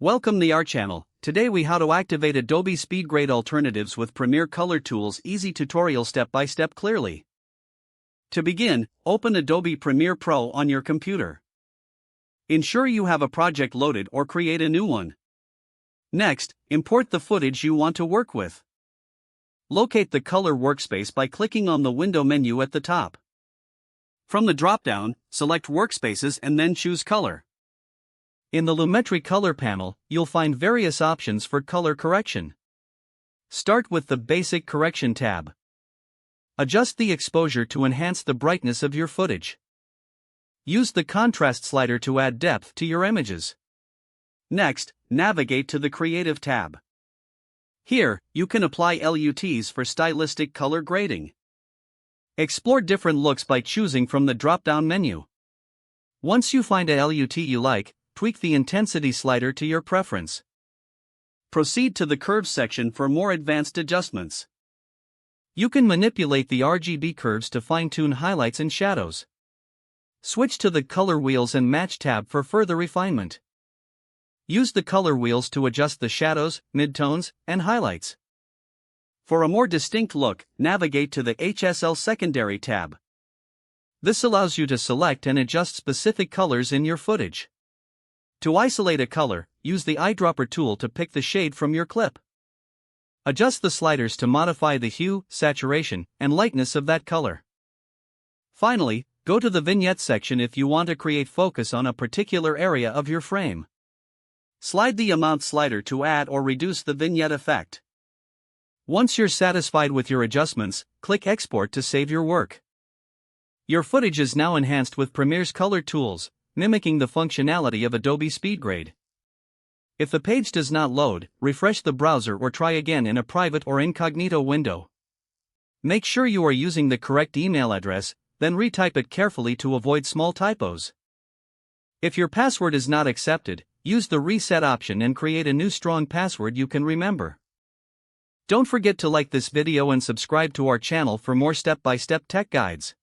Welcome to our channel. Today we how to activate Adobe SpeedGrade alternatives with Premiere Color Tools. Easy tutorial step by step clearly. To begin, open Adobe Premiere Pro on your computer. Ensure you have a project loaded or create a new one. Next, import the footage you want to work with. Locate the color workspace by clicking on the window menu at the top. From the drop-down, select Workspaces and then choose Color. In the Lumetri Color panel, you'll find various options for color correction. Start with the Basic Correction tab. Adjust the exposure to enhance the brightness of your footage. Use the Contrast slider to add depth to your images. Next, navigate to the Creative tab. Here, you can apply LUTs for stylistic color grading. Explore different looks by choosing from the drop-down menu. Once you find a LUT you like, tweak the intensity slider to your preference. Proceed to the Curves section for more advanced adjustments. You can manipulate the RGB curves to fine-tune highlights and shadows. Switch to the Color Wheels and Match tab for further refinement. Use the color wheels to adjust the shadows, midtones, and highlights. For a more distinct look, navigate to the HSL Secondary tab. This allows you to select and adjust specific colors in your footage. To isolate a color, use the eyedropper tool to pick the shade from your clip. Adjust the sliders to modify the hue, saturation, and lightness of that color. Finally, go to the Vignette section if you want to create focus on a particular area of your frame. Slide the Amount slider to add or reduce the vignette effect. Once you're satisfied with your adjustments, click Export to save your work. Your footage is now enhanced with Premiere's color tools, mimicking the functionality of Adobe SpeedGrade. If the page does not load, refresh the browser or try again in a private or incognito window. Make sure you are using the correct email address, then retype it carefully to avoid small typos. If your password is not accepted, use the Reset option and create a new strong password you can remember. Don't forget to like this video and subscribe to our channel for more step-by-step tech guides.